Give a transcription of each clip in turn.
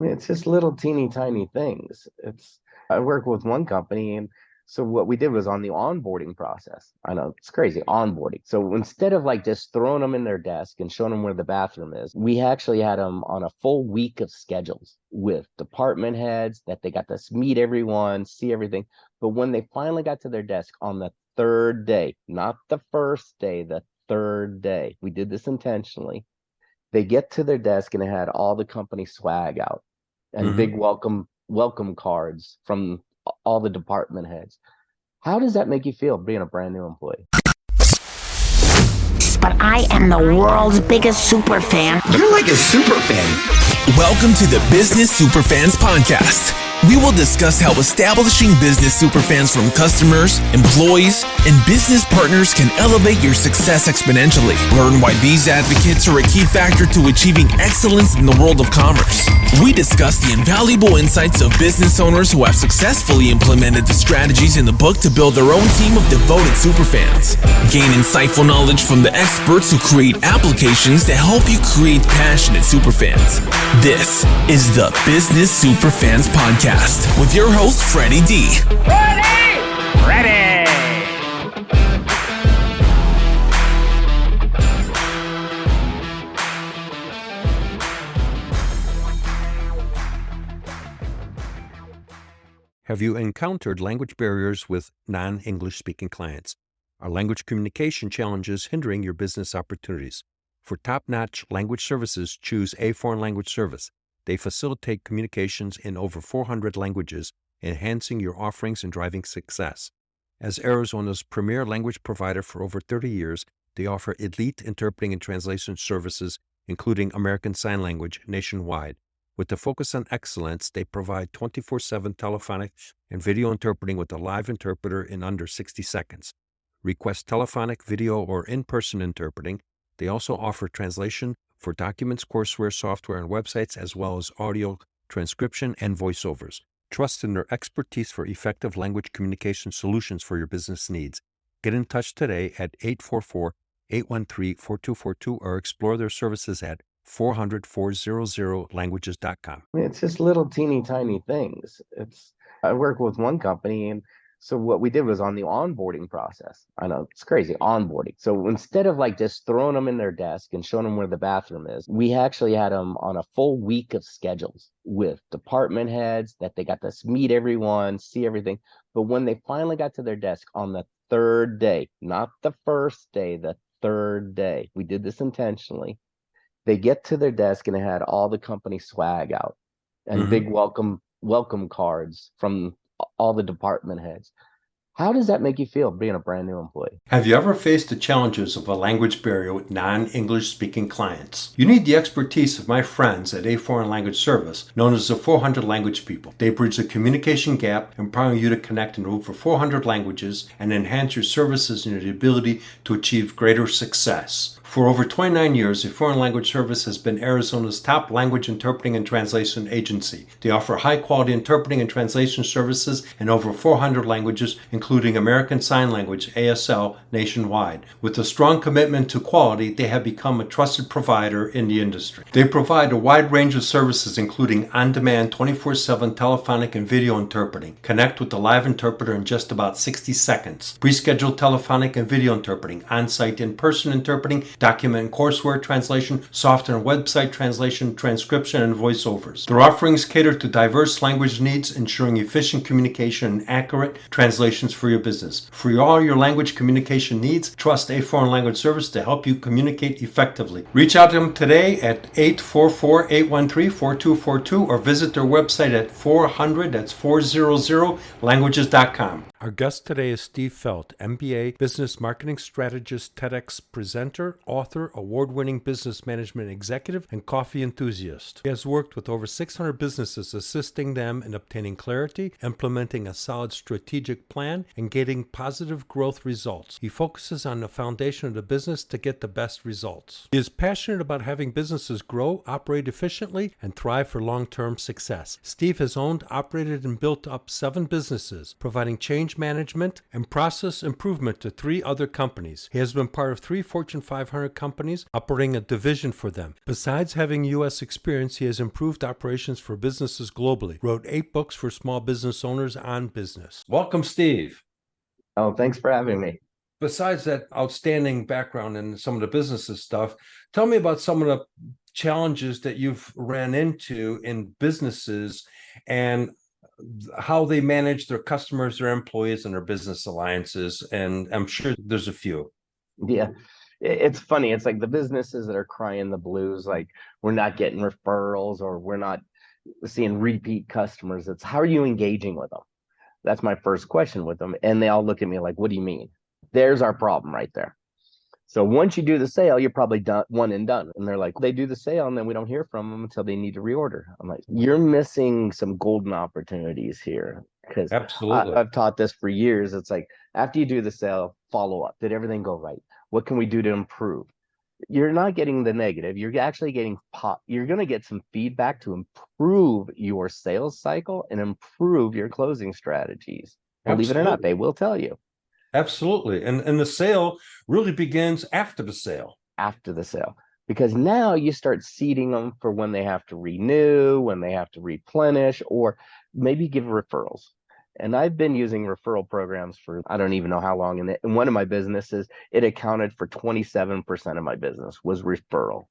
mean, it's just little teeny tiny things. I work with one company, and so what we did was on the onboarding process. I know it's crazy, onboarding. So instead of like just throwing them in their desk and showing them where the bathroom is, we actually had them on a full week of schedules with department heads that they got to meet everyone, see everything. But when they finally got to their desk on the third day, not the first day, the third day, we did this intentionally. They get to their desk and it had all the company swag out and hmm big welcome cards from all the department heads. How does that make you feel being a brand new employee? But I am the world's biggest super fan. You're like a super fan. Welcome to the Business Superfans Podcast. We will discuss how establishing business superfans from customers, employees, and business partners can elevate your success exponentially. Learn why these advocates are a key factor to achieving excellence in the world of commerce. We discuss the invaluable insights of business owners who have successfully implemented the strategies in the book to build their own team of devoted superfans. Gain insightful knowledge from the experts who create applications to help you create passionate superfans. This is the Business Superfans Podcast with your host, Freddy D. Freddy! Have you encountered language barriers with non-English speaking clients? Are language communication challenges hindering your business opportunities? For top-notch language services, choose a foreign language service. They facilitate communications in over 400 languages, enhancing your offerings and driving success. As Arizona's premier language provider for over 30 years, they offer elite interpreting and translation services, including American Sign Language, nationwide. With a focus on excellence, they provide 24/7 telephonic and video interpreting with a live interpreter in under 60 seconds. Request telephonic, video, or in-person interpreting. They also offer translation for documents, courseware, software, and websites, as well as audio transcription and voiceovers. Trust in their expertise for effective language communication solutions for your business needs. Get in touch today at 844-813-4242 or explore their services at 400-400languages.com. I mean, it's just little teeny tiny things. I work with one company, and so what we did was on the onboarding process. I know it's crazy, onboarding. So instead of like just throwing them in their desk and showing them where the bathroom is, we actually had them on a full week of schedules with department heads that they got to meet everyone, see everything. But when they finally got to their desk on the third day, not the first day, the third day, we did this intentionally. They get to their desk and it had all the company swag out and hmm big welcome cards from all the department heads. How does that make you feel being a brand new employee? Have you ever faced the challenges of a language barrier with non-English speaking clients? You need the expertise of my friends at A Foreign Language Service, known as the 400 Language People. They bridge the communication gap, empowering you to connect in over 400 languages and enhance your services and your ability to achieve greater success. For over 29 years, A Foreign Language Service has been Arizona's top language interpreting and translation agency. They offer high-quality interpreting and translation services in over 400 languages, including American Sign Language, ASL, nationwide. With a strong commitment to quality, they have become a trusted provider in the industry. They provide a wide range of services, including on-demand 24/7 telephonic and video interpreting. Connect with the live interpreter in just about 60 seconds. Pre-scheduled telephonic and video interpreting, on-site in-person interpreting, document and courseware translation, software and website translation, transcription, and voiceovers. Their offerings cater to diverse language needs, ensuring efficient communication and accurate translations for your business. For all your language communication needs, trust A Foreign Language Service to help you communicate effectively. Reach out to them today at 844-813-4242 or visit their website at 400languages.com. Our guest today is Steve Feld, MBA, business marketing strategist, TEDx presenter, author, award-winning business management executive, and coffee enthusiast. He has worked with over 600 businesses, assisting them in obtaining clarity, implementing a solid strategic plan, and getting positive growth results. He focuses on the foundation of the business to get the best results. He is passionate about having businesses grow, operate efficiently, and thrive for long-term success. Steve has owned, operated, and built up 7 businesses, providing change management and process improvement to 3 other companies. He has been part of 3 Fortune 500 500 companies, operating a division for them. Besides having U.S. experience, he has improved operations for businesses globally, wrote 8 books for small business owners on business. Welcome, Steve. Oh, thanks for having me. Besides that outstanding background in some of the businesses stuff, tell me about some of the challenges that you've ran into in businesses and how they manage their customers, their employees, and their business alliances. And I'm sure there's a few. Yeah, it's funny. It's like the businesses that are crying the blues, like we're not getting referrals or we're not seeing repeat customers. It's how are you engaging with them? That's my first question with them. And they all look at me like, what do you mean? There's our problem right there. So once you do the sale, you're probably done, one and done. And they're like, they do the sale and then we don't hear from them until they need to reorder. I'm like, you're missing some golden opportunities here. Because Absolutely. I've taught this for years. It's like, after you do the sale, follow up. Did everything go right? What can we do to improve? You're not getting the negative. You're actually getting you're going to get some feedback to improve your sales cycle and improve your closing strategies. Believe it or not, they will tell you. Absolutely. And the sale really begins after the sale. After the sale, because now you start seeding them for when they have to renew, when they have to replenish, or maybe give referrals. And I've been using referral programs for I don't even know how long. And in one of my businesses, it accounted for 27% of my business was referral.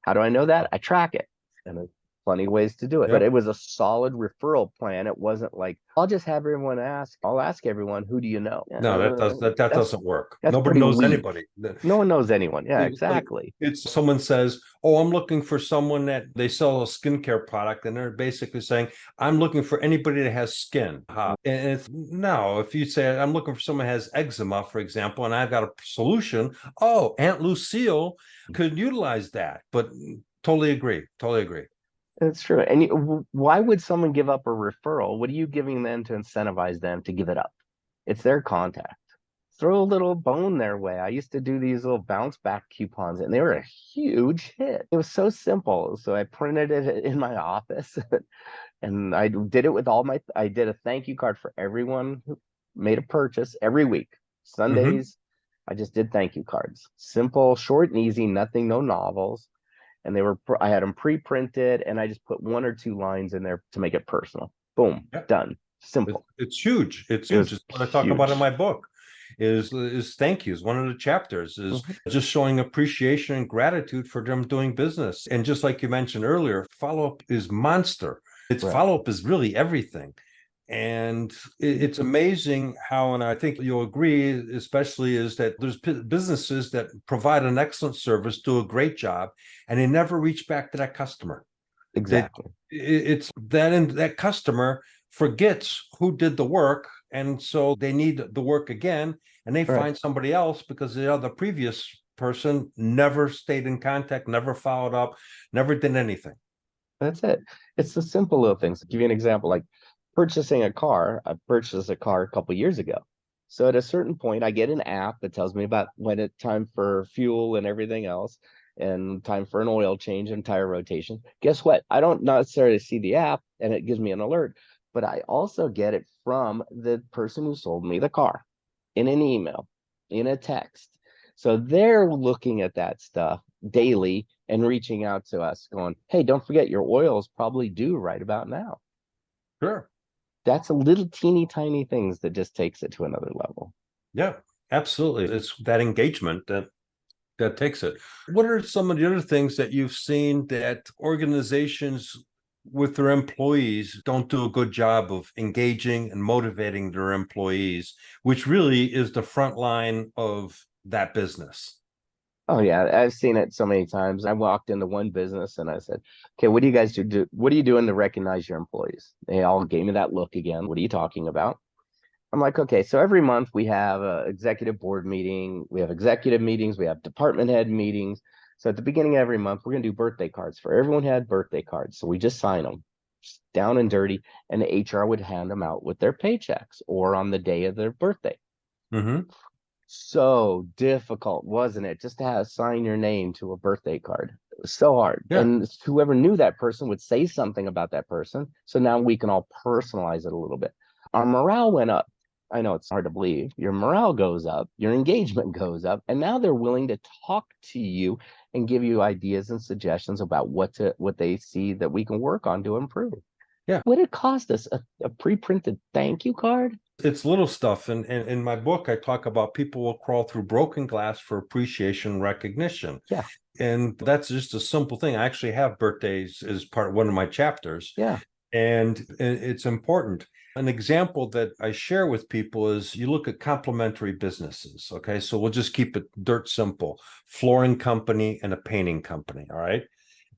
How do I know that? I track it. And there's plenty of ways to do it. But it was a solid referral plan. It wasn't like, I'll just have everyone I'll ask everyone, who do you know? No, that doesn't work. That's Nobody knows weak. anybody. No one knows anyone. Yeah, Like, exactly. it's someone says, oh, I'm looking for someone that they sell a skincare product, and they're basically saying, I'm looking for anybody that has skin. And it's no, if you say I'm looking for someone that has eczema, for example, and I've got a solution, oh, Aunt Lucille could utilize that. But totally agree. That's true. And why would someone give up a referral? What are you giving them to incentivize them to give it up? It's their contact. Throw a little bone their way. I used to do these little bounce back coupons and they were a huge hit. It was so simple. So I printed it in my office and I did it with I did a thank you card for everyone who made a purchase every week. Sundays, I just did thank you cards. Simple, short and easy, nothing, no novels. And I had them pre-printed and I just put 1 or 2 lines in there to make it personal. Boom, done. Simple. It's huge. It's huge. It's what I talk about in my book is thank yous. One of the chapters is just showing appreciation and gratitude for them doing business. And just like you mentioned earlier, follow-up is monster. Follow-up is really everything. And it's amazing how, and I think you'll agree, especially is that there's businesses that provide an excellent service, do a great job, and they never reach back to that customer. Exactly. It's that, and that customer forgets who did the work, and so they need the work again, and they find somebody else because the other previous person never stayed in contact, never followed up, never did anything. That's it. It's the simple little things. I'll give you an example, like purchasing a car. I purchased a car a couple years ago. So at a certain point, I get an app that tells me about when it's time for fuel and everything else, and time for an oil change and tire rotation. Guess what? I don't necessarily see the app and it gives me an alert, but I also get it from the person who sold me the car in an email, in a text. So they're looking at that stuff daily and reaching out to us going, hey, don't forget your oil is probably due right about now. Sure. That's a little teeny tiny things that just takes it to another level. Yeah, absolutely. It's that engagement that takes it. What are some of the other things that you've seen that organizations with their employees don't do a good job of engaging and motivating their employees, which really is the front line of that business? Oh yeah, I've seen it so many times. I walked into one business and I said, okay, what do you guys do? What are you doing to recognize your employees? They all gave me that look again. What are you talking about? I'm like, okay, so every month we have an executive board meeting, we have executive meetings, we have department head meetings. So at the beginning of every month, we're going to do birthday cards for everyone who had birthday cards. So we just sign them down and dirty, and the HR would hand them out with their paychecks or on the day of their birthday. So difficult, wasn't it? Just to sign your name to a birthday card. It was so hard. And whoever knew that person would say something about that person. So now we can all personalize it a little bit. Our morale went up. I know it's hard to believe. Your morale goes up, your engagement goes up, and now they're willing to talk to you and give you ideas and suggestions about what they see that we can work on to improve. Yeah. What it cost us a pre-printed thank you card? It's little stuff. And in my book, I talk about people will crawl through broken glass for appreciation and recognition. Yeah. And that's just a simple thing. I actually have birthdays as part of one of my chapters. Yeah. And it's important. An example that I share with people is you look at complementary businesses. Okay. So we'll just keep it dirt simple: flooring company and a painting company. All right.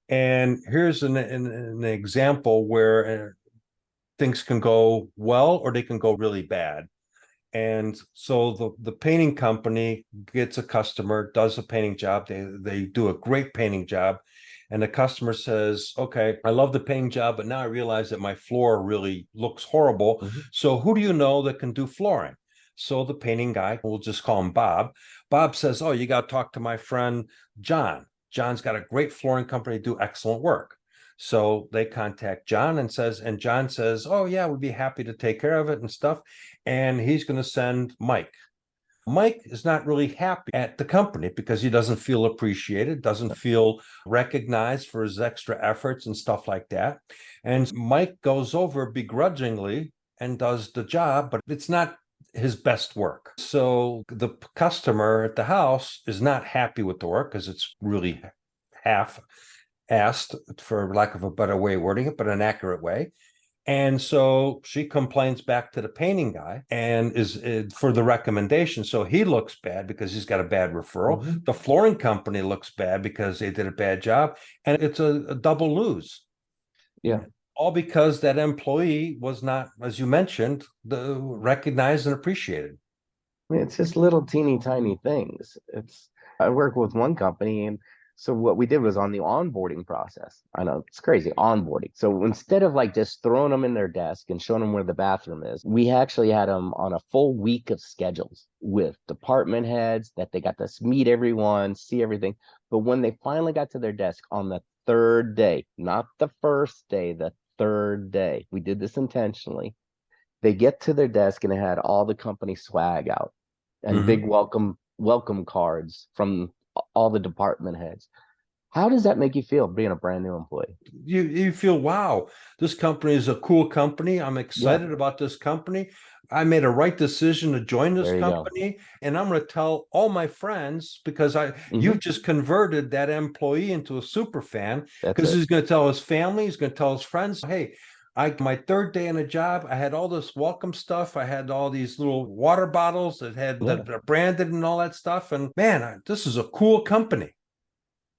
And here's an example where things can go well or they can go really bad. And so the painting company gets a customer, does a painting job. They do a great painting job. And the customer says, okay, I love the painting job, but now I realize that my floor really looks horrible. Mhm. So who do you know that can do flooring? So the painting guy, we'll just call him Bob. Bob says, oh, you got to talk to my friend John. John's got a great flooring company, do excellent work. So they contact John and John says, oh yeah, we'd be happy to take care of it and stuff. And he's going to send Mike. Mike is not really happy at the company because he doesn't feel appreciated, doesn't feel recognized for his extra efforts and stuff like that. And Mike goes over begrudgingly and does the job, but it's not his best work. So the customer at the house is not happy with the work because it's really half-assed, for lack of a better way of wording it, but an accurate way. And so she complains back to the painting guy and is for the recommendation. So he looks bad because he's got a bad referral. Mm-hmm. The flooring company looks bad because they did a bad job. And it's a double lose. Yeah. All because that employee was not, as you mentioned, recognized and appreciated. I mean, it's just little teeny tiny things. I work with one company, and so what we did was on the onboarding process. I know it's crazy, onboarding. So instead of like just throwing them in their desk and showing them where the bathroom is, we actually had them on a full week of schedules with department heads that they got to meet everyone, see everything. But when they finally got to their desk on the third day, not the first day, the third day, we did this intentionally. They get to their desk and it had all the company swag out and big welcome cards from all the department heads. How does that make you feel being a brand new employee? You feel, wow, this company is a cool company. I'm excited about this company. I made a right decision to join this company, and I'm going to tell all my friends because you've just converted that employee into a super fan, because he's going to tell his family, he's going to tell his friends, hey, my third day in a job, I had all this welcome stuff. I had all these little water bottles that had that branded and all that stuff. And man, this is a cool company.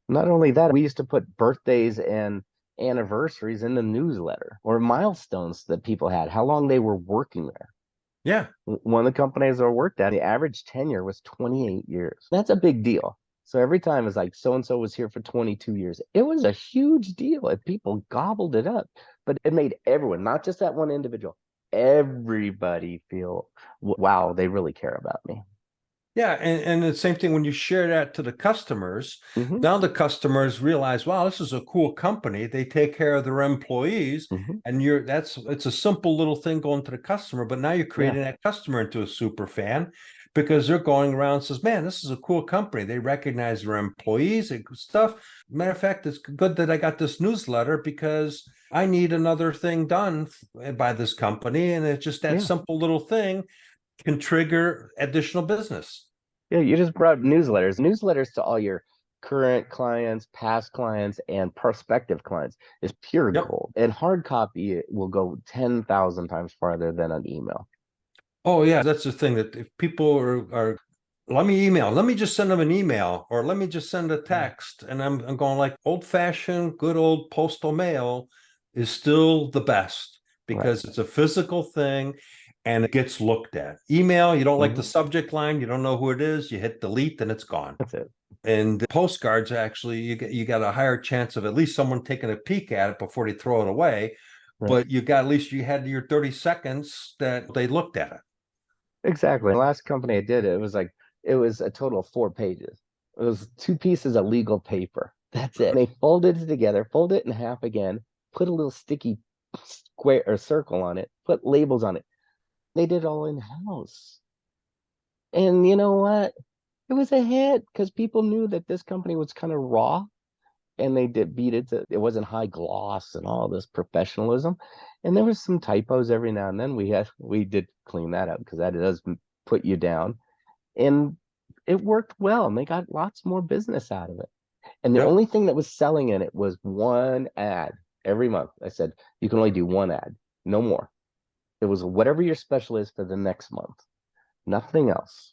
Not only that, we used to put birthdays and anniversaries in the newsletter, or milestones that people had, how long they were working there. Yeah. One of the companies I worked at, the average tenure was 28 years. That's a big deal. So every time it's like so-and-so was here for 22 years. It was a huge deal and people gobbled it up. But it made everyone, not just that one individual, everybody feel, wow, they really care about me. Yeah, and the same thing when you share that to the customers. Now the customers realize, wow, this is a cool company. They take care of their employees, and it's a simple little thing going to the customer. But now you're creating that customer into a super fan because they're going around and says, man, this is a cool company. They recognize their employees and stuff. Matter of fact, it's good that I got this newsletter because I need another thing done by this company, and it's just that simple little thing can trigger additional business. Yeah, you just brought newsletters to all your current clients, past clients, and prospective clients is pure gold. And hard copy will go 10,000 times farther than an email. Oh yeah, that's the thing, that if people are let me just send them an email, or let me just send a text, and I'm going like old-fashioned, good old postal mail is still the best because it's a physical thing. And it gets looked at. Email, you don't like the subject line, you don't know who it is, you hit delete and it's gone. That's it. And postcards, actually, you got a higher chance of at least someone taking a peek at it before they throw it away. But you had your 30 seconds that they looked at it. Exactly. The last company I did, it was a total of 4 pages. It was 2 pieces of legal paper. That's it. And they folded it together, fold it in half again, put a little sticky square or circle on it, put labels on it. They did all in-house. And you know what? It was a hit because people knew that this company was kind of raw, and they did beat it to, it wasn't high gloss and all this professionalism. And there was some typos every now and then. We did clean that up because that does put you down. And it worked well, and they got lots more business out of it. And the Yep. only thing that was selling in it was one ad every month. I said, you can only do one ad, no more. It was whatever your special is for the next month, nothing else.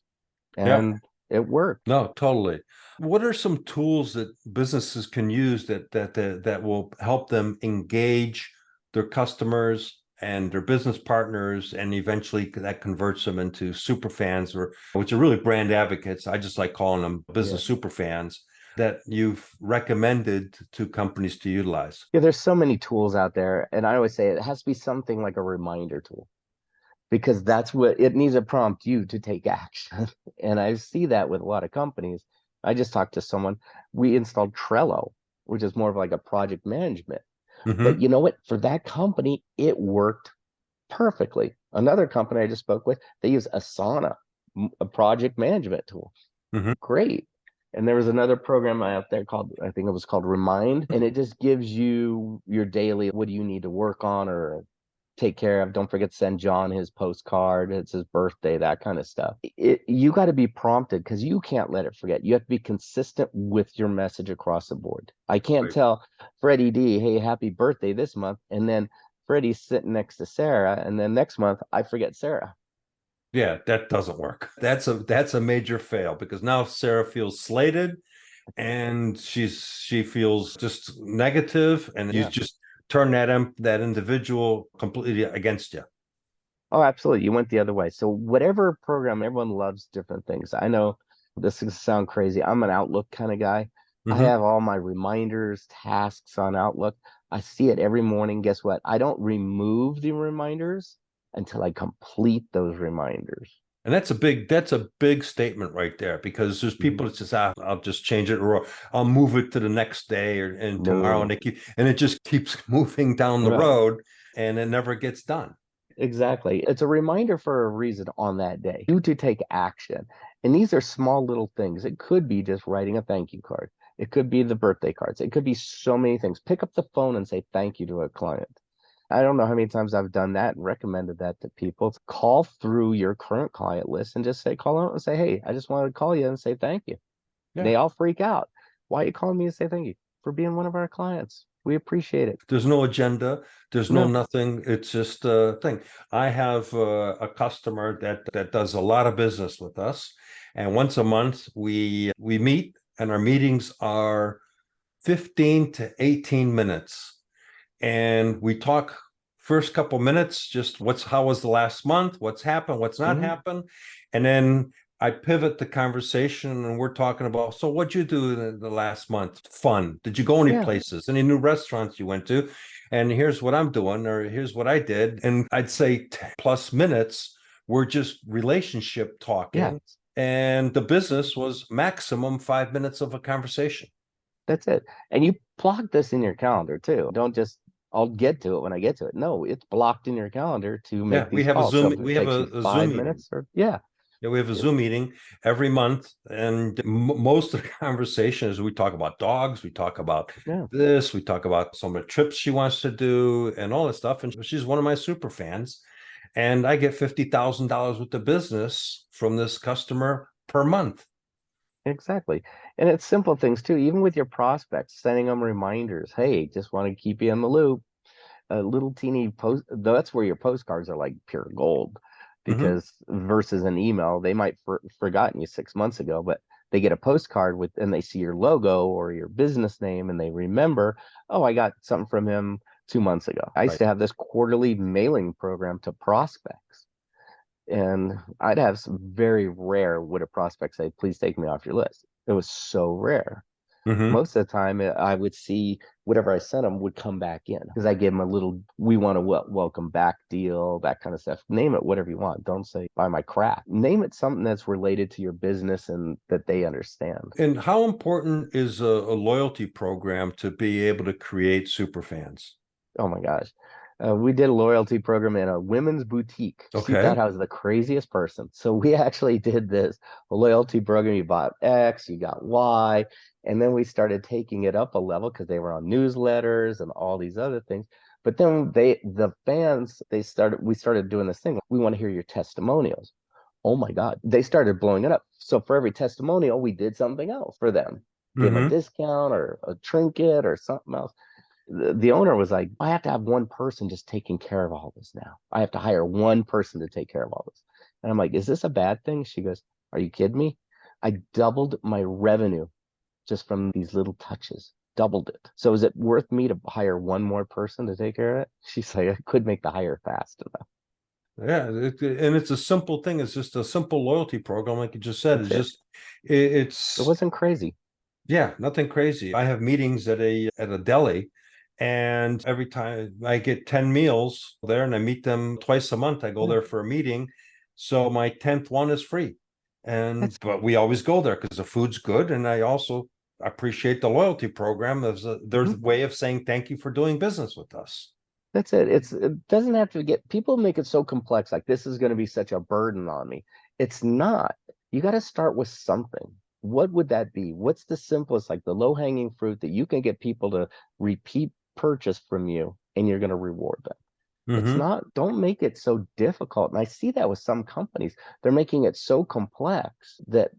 Yeah. And it worked. No, totally. What are some tools that businesses can use that will help them engage their customers and their business partners, and eventually that converts them into super fans, or which are really brand advocates? I just like calling them business super fans, that you've recommended to companies to utilize. Yeah, there's so many tools out there. And I always say it has to be something like a reminder tool, because that's what it needs to prompt you to take action. And I see that with a lot of companies. I just talked to someone, we installed Trello, which is more of like a project management. But Mm-hmm. you know what? For that company, it worked perfectly. Another company I just spoke with, they use Asana, a project management tool. Mm-hmm. Great. And there was another program out there called, I think it was called Remind, and it just gives you your daily, what do you need to work on or take care of? Don't forget to send John his postcard. It's his birthday, that kind of stuff. You got to be prompted because you can't let it forget. You have to be consistent with your message across the board. I can't Right. tell Freddie D, hey, happy birthday this month, and then Freddie's sitting next to Sarah, and then next month I forget Sarah. Yeah, that doesn't work. That's a major fail, because now Sarah feels slated, and she feels just negative, and you Yeah. just turn that individual completely against you. Oh, absolutely. You went the other way. So whatever program, everyone loves different things. I know this is sound crazy. I'm an Outlook kind of guy. I Mm-hmm. have all my reminders, tasks on Outlook. I see it every morning. Guess what? I don't remove the reminders until I complete those reminders. And that's a big statement right there, because there's Mhm. people that says, I'll just change it, or I'll move it to the next day, and tomorrow, and No. it just keeps moving down the Right. road, and it never gets done. Exactly. It's a reminder for a reason on that day. You to take action. And these are small little things. It could be just writing a thank you card. It could be the birthday cards. It could be so many things. Pick up the phone and say thank you to a client. I don't know how many times I've done that and recommended that to people. Call through your current client list and just say, call out and say, hey, I just wanted to call you and say thank you. Yeah. They all freak out. Why are you calling me to say thank you? For being one of our clients. We appreciate it. There's no agenda. There's no No. nothing. It's just a thing. I have a customer that does a lot of business with us, and once a month we meet, and our meetings are 15 to 18 minutes, and we talk first couple minutes, just how was the last month, what's happened, what's not Mhm. happened, and then I pivot the conversation, and we're talking about, so what'd you do in the last month? Fun. Did you go any Yeah. places? Any new restaurants you went to? And here's what I'm doing, or here's what I did. And I'd say 10+ minutes, we're just relationship Yeah. talking. And the business was maximum 5 minutes of a conversation. That's it. And you block this in your calendar too. Don't just, I'll get to it when I get to it. No, it's blocked in your calendar to Yeah, make these calls. So if it We have takes you a Zoom five meeting. minutes or yeah, Yeah, we have a it, Zoom meeting every month, and most of the conversation is we talk about dogs, we talk about yeah, this, we talk about some of the trips she wants to do, and all this stuff. And she's one of my super fans, and I get $50,000 worth of business from this customer per month. exactly. And it's simple things too, even with your prospects, sending them reminders. Hey, just want to keep you in the loop. A little teeny post, that's where your postcards are like pure gold, Mm-hmm. because versus an email, they might forgotten you 6 months ago, but they get a postcard with, and they see your logo or your business name and they remember, oh, I got something from him 2 months ago. I used Right. to have this quarterly mailing program to prospects, and I'd have some very rare would a prospect say, please take me off your list. It was so rare. Mm-hmm. Most of the time, I would see whatever I sent them would come back in because I gave them a little, we want a welcome back deal, that kind of stuff. Name it whatever you want. Don't say buy my crap. Name it something that's related to your business and that they understand. And how important is a loyalty program to be able to create super fans? Oh my gosh. We did a loyalty program in a women's boutique. She Okay. thought I was the craziest person. So we actually did this loyalty program. You bought X, you got Y, and then we started taking it up a level because they were on newsletters and all these other things. But then the fans, we started doing this thing. We want to hear your testimonials. Oh my God. They started blowing it up. So for every testimonial, we did something else for them. Give them a Mm-hmm. discount or a trinket or something else. The owner was like, I have to have one person just taking care of all this now. I have to hire one person to take care of all this. And I'm like, is this a bad thing? She goes, are you kidding me? I doubled my revenue just from these little touches, doubled it. So is it worth me to hire one more person to take care of it? She's like, I could make the hire fast enough. Yeah, and it's a simple thing. It's just a simple loyalty program, like you just said. That's It's it. just It it's wasn't crazy. yeah, nothing crazy. I have meetings at a deli, and every time I get 10 meals there, and I meet them twice a month. I go Yeah, there for a meeting, so my 10th one is free. And that's but we always go there because the food's good, and I also appreciate the loyalty program as their mhm. way of saying thank you for doing business with us. That's it. It doesn't have to get people make it so complex, like this is going to be such a burden on me. It's not. You got to start with something. What would that be? What's the simplest, like the low-hanging fruit that you can get people to repeat purchase from you and you're going to reward them? It's Mm-hmm. not, don't make it so difficult. And I see that with some companies. They're making it so complex that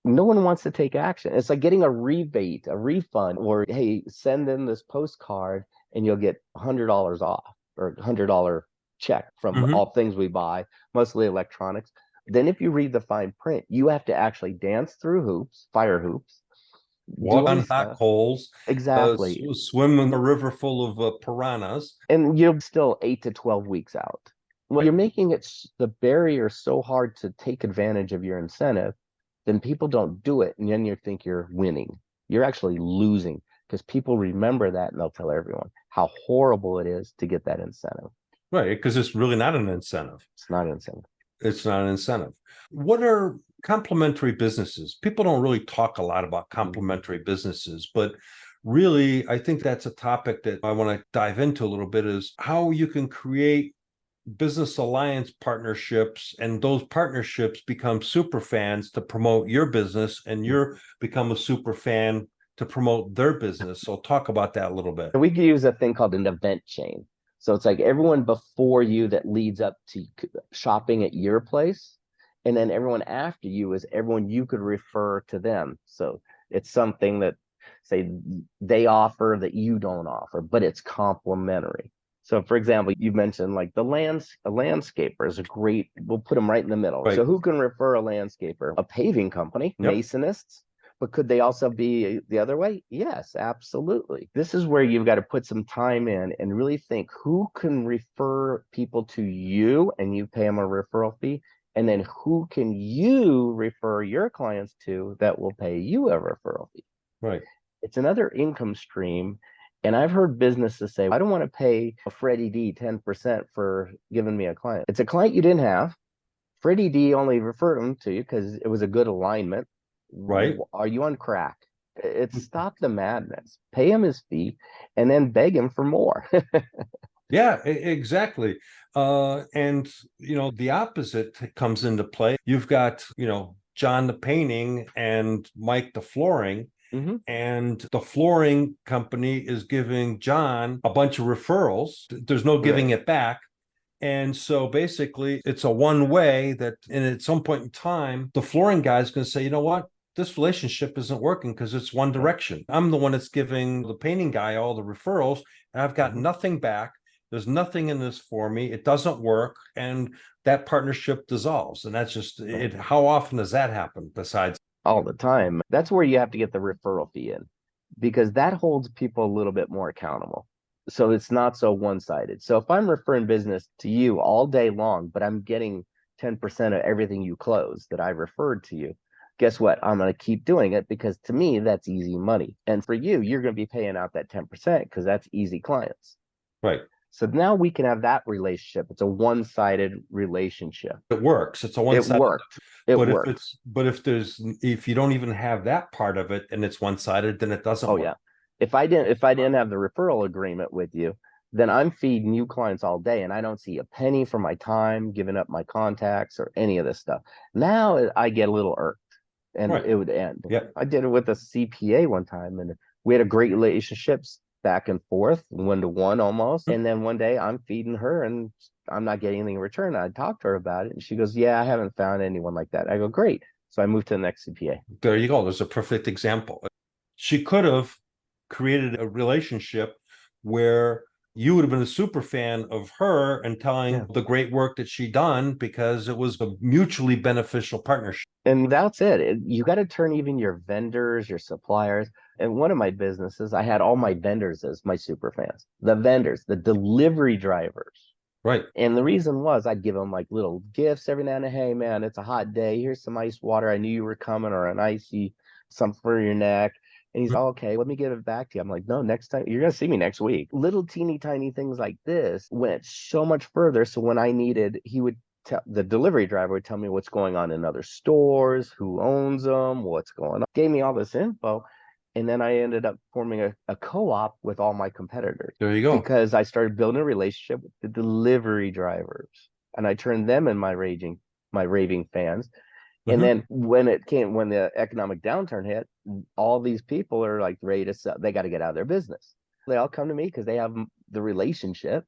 no one wants to take action. It's like getting a rebate, a refund, or hey, send in this postcard and you'll get $100 off or $100 check from Mm-hmm. all things we buy, mostly electronics. Then if you read the fine print, you have to actually dance through hoops, fire hoops, do Walk all on these hot stuff. coals, Exactly. swim in a river full of piranhas. And you're still 8 to 12 weeks out. When you're Right. making it the barrier so hard to take advantage of your incentive, then people don't do it. And then you think you're winning. You're actually losing because people remember that and they'll tell everyone how horrible it is to get that incentive. Right, because it's really not an incentive. It's not an incentive. It's not an incentive. What are complementary businesses? People don't really talk a lot about Mhm. complementary businesses, but really, I think that's a topic that I want to dive into a little bit is how you can create business alliance partnerships, and those partnerships become super fans to promote your business, and you're become a super fan to promote their business. So talk about that a little bit. We could use a thing called an event chain. So it's like everyone before you that leads up to shopping at your place. And then everyone after you is everyone you could refer to them. So it's something that, say, they offer that you don't offer, but it's complementary. So, for example, you mentioned like a landscaper is a great, we'll put them right in the middle. Right. So, who can refer a landscaper? A paving company, Yep. masonists, but could they also be the other way? Yes, absolutely. This is where you've got to put some time in and really think who can refer people to you and you pay them a referral fee. And then who can you refer your clients to that will pay you a referral fee? Right. It's another income stream. And I've heard businesses say, I don't want to pay a Freddie D 10% for giving me a client. It's a client you didn't have. Freddie D only referred him to you because it was a good alignment. Right. Are you on crack? It's stop the madness. Pay him his fee and then beg him for more. Yeah, exactly. And the opposite comes into play. You've got, John the painting and Mike the flooring, Hmm. and the flooring company is giving John a bunch of referrals. There's no giving Right. it back. And so basically, it's a one way that, and at some point in time, the flooring guy is going to say, you know what? This relationship isn't working because it's one Yeah. direction. I'm the one that's giving the painting guy all the referrals, and I've got Hmm. nothing back. There's nothing in this for me. It doesn't work. And that partnership dissolves. And that's just Right. it. How often does that happen besides? All the time. That's where you have to get the referral fee in because that holds people a little bit more accountable. So it's not so one-sided. So if I'm referring business to you all day long, but I'm getting 10% of everything you close that I referred to you, guess what? I'm going to keep doing it because to me, that's easy money. And for you, you're going to be paying out that 10% because that's easy clients. Right. So now we can have that relationship. It's a one-sided relationship. It works. It's a It one-sided. worked. It But worked. if you don't even have that part of it and it's one-sided, then it doesn't Oh work. yeah. If I didn't have the referral agreement with you, then I'm feeding you clients all day and I don't see a penny for my time, giving up my contacts or any of this stuff. Now I get a little irked and Right. it would end. Yeah. I did it with a CPA one time and we had a great relationships back and forth, 1-to-1 almost. And then one day I'm feeding her and I'm not getting anything in return. I talked to her about it and she goes, yeah, I haven't found anyone like that. I go, great. So I moved to the next CPA. There you go. There's a perfect example. She could have created a relationship where you would have been a super fan of her and telling the great work that she done because it was a mutually beneficial partnership. And that's it. You got to turn even your vendors, your suppliers. And one of my businesses, I had all my vendors as my super fans, the vendors, the delivery drivers. Right. And the reason was I'd give them like little gifts every now and then. Hey, man, it's a hot day. Here's some ice water. I knew you were coming, or an icy something for your neck. And he's okay, let me give it back to you. I'm like, no, next time you're going to see me next week. Little teeny tiny things like this went so much further. So when I needed, he would tell the delivery driver would tell me what's going on in other stores, who owns them, what's going on. Gave me all this info. And then I ended up forming a co-op with all my competitors. There you go. Because I started building a relationship with the delivery drivers. And I turned them in my raving fans. And then when the economic downturn hit, all these people are like ready to sell. They got to get out of their business. They all come to me because they have the relationship.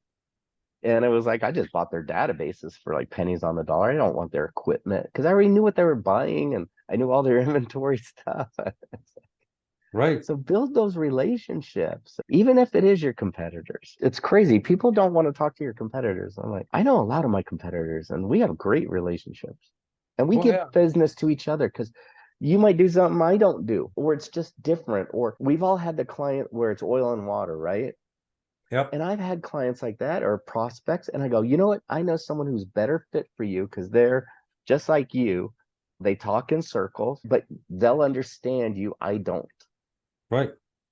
And it was like, I just bought their databases for like pennies on the dollar. I don't want their equipment because I already knew what they were buying and I knew all their inventory stuff. Right. So build those relationships, even if it is your competitors. It's crazy. People don't want to talk to your competitors. I'm like, I know a lot of my competitors and we have great relationships. And we give business to each other because you might do something I don't do, or it's just different. Or we've all had the client where it's oil and water, right? Yep. And I've had clients like that or prospects, and I go, you know what? I know someone who's better fit for you because they're just like you. They talk in circles, but they'll understand you. I don't. Right.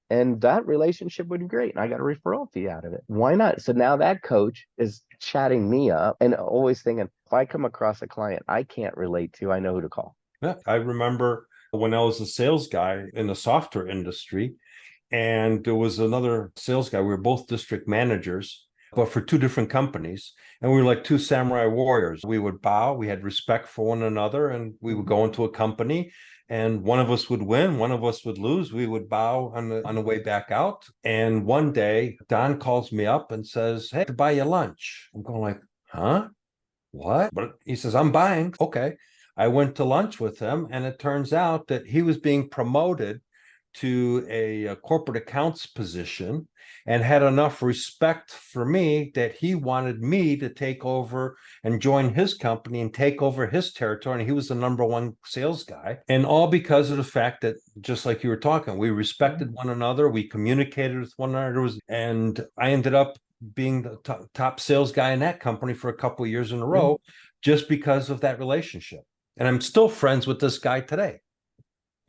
And that relationship would be great. And I got a referral fee out of it. Why not? So now that coach is chatting me up and always thinking, if I come across a client I can't relate to, I know who to call. Yeah. I remember when I was a sales guy in the software industry, and there was another sales guy. We were both district managers, but for two different companies. And we were like two samurai warriors. We would bow, we had respect for one another, and we would go into a company. And one of us would win, one of us would lose. We would bow on the way back out. And one day, Don calls me up and says, hey, to buy you lunch. I'm going like, huh? What? But he says, I'm buying. Okay. I went to lunch with him, and it turns out that he was being promoted to a corporate accounts position and had enough respect for me that he wanted me to take over and join his company and take over his territory. And he was the number one sales guy. And all because of the fact that, just like you were talking, we respected one another, we communicated with one another. And I ended up being the top sales guy in that company for a couple of years in a row, just because of that relationship. And I'm still friends with this guy today.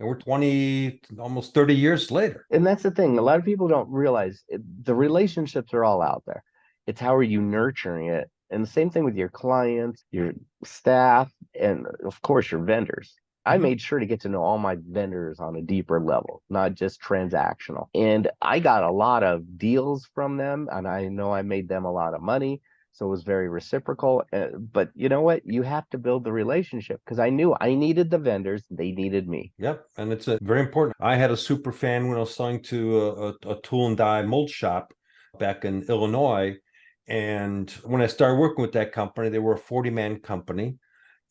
And we're 20, almost 30 years later. And that's the thing. A lot of people don't realize the relationships are all out there. It's how are you nurturing it? And the same thing with your clients, your staff, and of course, your vendors. I made sure to get to know all my vendors on a deeper level, not just transactional. And I got a lot of deals from them, and I know I made them a lot of money. So it was very reciprocal. But you know what? You have to build the relationship because I knew I needed the vendors. They needed me. Yep. And it's very important. I had a super fan when I was selling to a tool and die mold shop back in Illinois. And when I started working with that company, they were a 40-man company.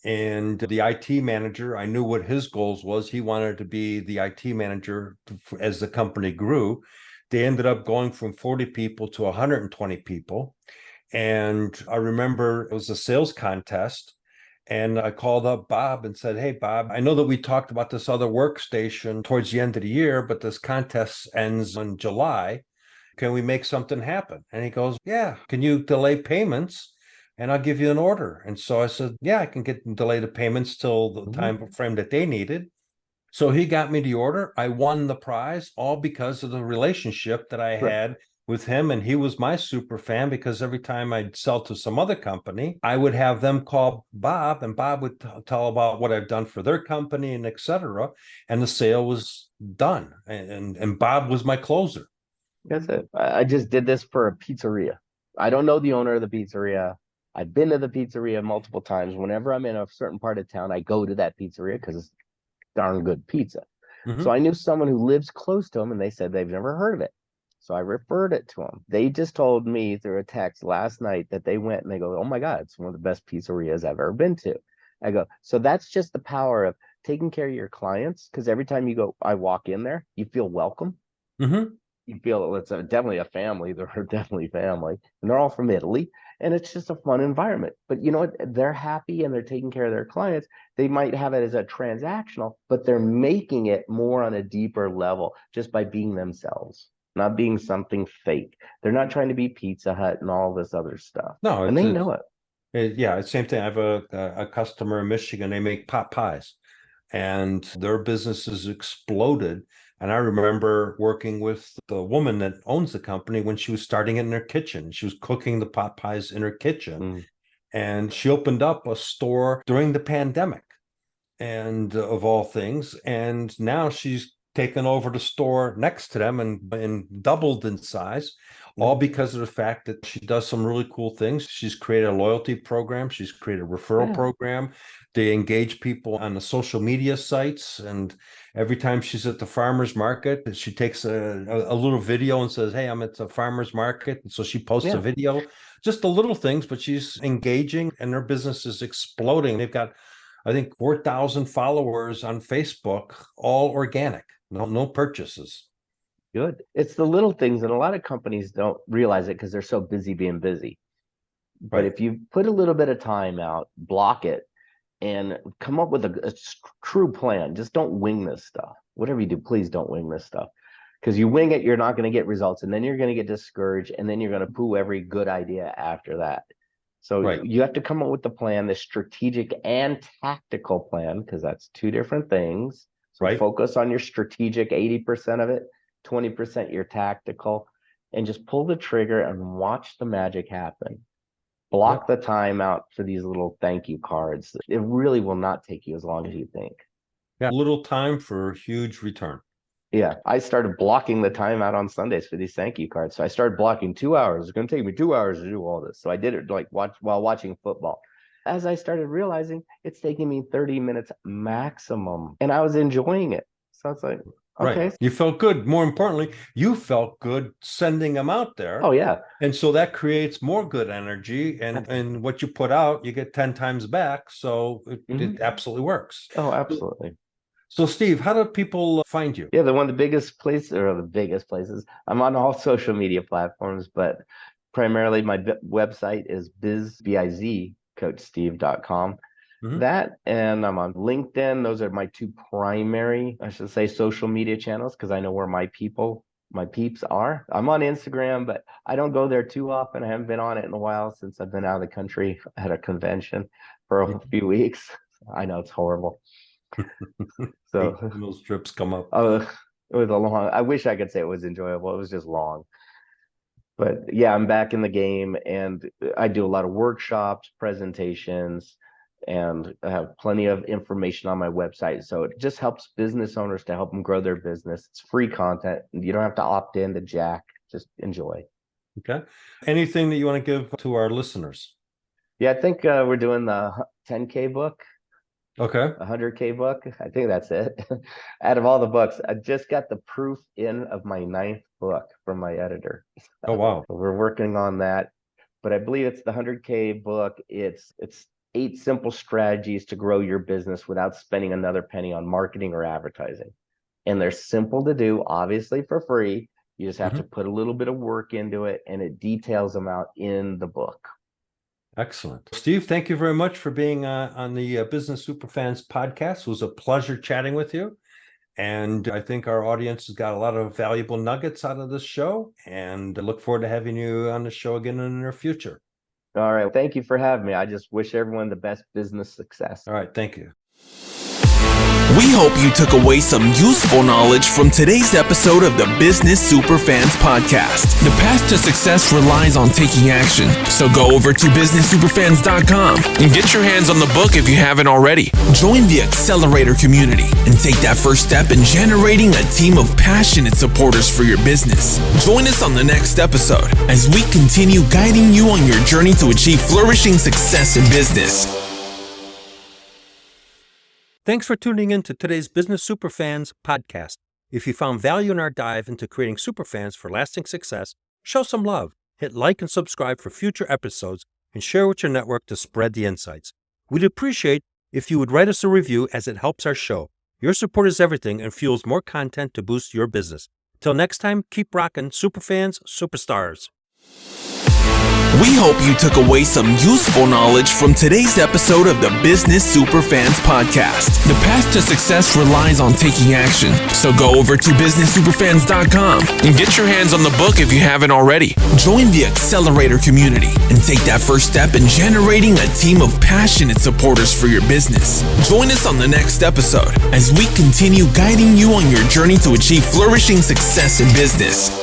And the IT manager, I knew what his goals was. He wanted to be the IT manager as the company grew. They ended up going from 40 people to 120 people. And I remember it was a sales contest. And I called up Bob and said, hey, Bob, I know that we talked about this other workstation towards the end of the year, but this contest ends in July. Can we make something happen? And he goes, yeah, can you delay payments? And I'll give you an order. And so I said, yeah, I can delay the payments till the time frame that they needed. So he got me the order. I won the prize, all because of the relationship that I had with him. And he was my super fan because every time I'd sell to some other company, I would have them call Bob, and Bob would tell about what I've done for their company and et cetera. And the sale was done. And Bob was my closer. That's it. I just did this for a pizzeria. I don't know the owner of the pizzeria. I've been to the pizzeria multiple times. Whenever I'm in a certain part of town, I go to that pizzeria because it's darn good pizza. So Hmm. I knew someone who lives close to them, and they said they've never heard of it. So I referred it to them. They just told me through a text last night that they went and they go, "Oh my God, it's one of the best pizzerias I've ever been to." I go, so that's just the power of taking care of your clients. Because every time you go, I walk in there, you feel welcome. Hmm. You feel it's definitely a family. They're definitely family, and they're all from Italy, and it's just a fun environment. But you know what? They're happy and they're taking care of their clients. They might have it as a transactional, but they're making it more on a deeper level just by being themselves, not being something fake. They're not trying to be Pizza Hut and all this other stuff, No, and they know it. yeah, it's same thing. I have a customer in Michigan. They make pot pies, and their business has exploded. And I remember working with the woman that owns the company when she was starting it in her kitchen. She was cooking the pot pies in her kitchen, Mm, and she opened up a store during the pandemic, and of all things. And now she's taken over the store next to them and doubled in size, all mm, because of the fact that she does some really cool things. She's created a loyalty program, she's created a referral yeah, program. They engage people on the social media sites. And every time she's at the farmer's market, she takes a little video and says, "Hey, I'm at the farmer's market." And so she posts a yeah. video, just the little things, but she's engaging and her business is exploding. They've got, I think, 4,000 followers on Facebook, all organic, no purchases. Good. It's the little things, and a lot of companies don't realize it because they're so busy being busy. But Right. if you put a little bit of time out, block it, and come up with a true plan. Just don't wing this stuff. Whatever you do, please don't wing this stuff. Because you wing it, you're not going to get results, and then you're going to get discouraged, and then you're going to poo every good idea after that. So Right. you have to come up with the plan, the strategic and tactical plan, because that's two different things. So Right. focus on your strategic 80% of it, 20% your tactical, and just pull the trigger and watch the magic happen. Yeah. Block the time out for these little thank you cards. It really will not take you as long as you think. Yeah. Little time for huge return. Yeah, I started blocking the time out on Sundays for these thank you cards. So I started blocking 2 hours. It's going to take me 2 hours to do all this. So I did it like while watching football. As I started realizing it's taking me 30 minutes maximum, and I was enjoying it. So it's like, Right. okay, You felt good. More importantly, you felt good sending them out oh there. yeah, And so that creates more good energy. And what you put out, you get 10 times back. So it hmm, absolutely works. oh absolutely. So, Steve, how do people find you? Yeah, the one of the biggest places, or the biggest places. I'm on all social media platforms, but primarily my website is bizcoachsteve.com. Mhm. That, and I'm on LinkedIn. Those are my two primary, I should say, social media channels because I know where my peeps are. I'm on Instagram, but I don't go there too often. I haven't been on it in a while since I've been out of the country at a convention for a few weeks. I know it's horrible. Hate So, when those trips come up. uh, it was a long, I wish I could say it was enjoyable. It was just long. But yeah, I'm back in the game and I do a lot of workshops, presentations, and I have plenty of information on my website. So it just helps business owners to help them grow their business. It's free content. You don't have to opt in to Jack. Just enjoy. Okay. Anything that you want to give to our listeners? Yeah, I think we're doing the 10K book, Okay. 100K book. I think that's it. Out of all the books, I just got the proof in of my ninth book from my editor. Oh, wow. We're working on that, but I believe it's the 100K book. It's 8 simple strategies to grow your business without spending another penny on marketing or advertising. And they're simple to do, obviously for free. You just have to Mhm. put a little bit of work into it, and it details them out in the book. Excellent. Steve, thank you very much for being on the Business Superfans podcast. It was a pleasure chatting with you. And I think our audience has got a lot of valuable nuggets out of this show. And I look forward to having you on the show again in the near future. All right. Thank you for having me. I just wish everyone the best business success. All right. Thank you. We hope you took away some useful knowledge from today's episode of the Business Superfans podcast. The path to success relies on taking action. So go over to businesssuperfans.com and get your hands on the book if you haven't already. Join the Accelerator community and take that first step in generating a team of passionate supporters for your business. Join us on the next episode as we continue guiding you on your journey to achieve flourishing success in business. Thanks for tuning in to today's Business Superfans podcast. If you found value in our dive into creating superfans for lasting success, show some love, hit like and subscribe for future episodes, and share with your network to spread the insights. We'd appreciate if you would write us a review as it helps our show. Your support is everything and fuels more content to boost your business. Till next time, keep rocking, superfans, superstars. We hope you took away some useful knowledge from today's episode of the Business Superfans podcast. The path to success relies on taking action. So go over to businesssuperfans.com and get your hands on the book if you haven't already. Join the Accelerator community and take that first step in generating a team of passionate supporters for your business. Join us on the next episode as we continue guiding you on your journey to achieve flourishing success in business.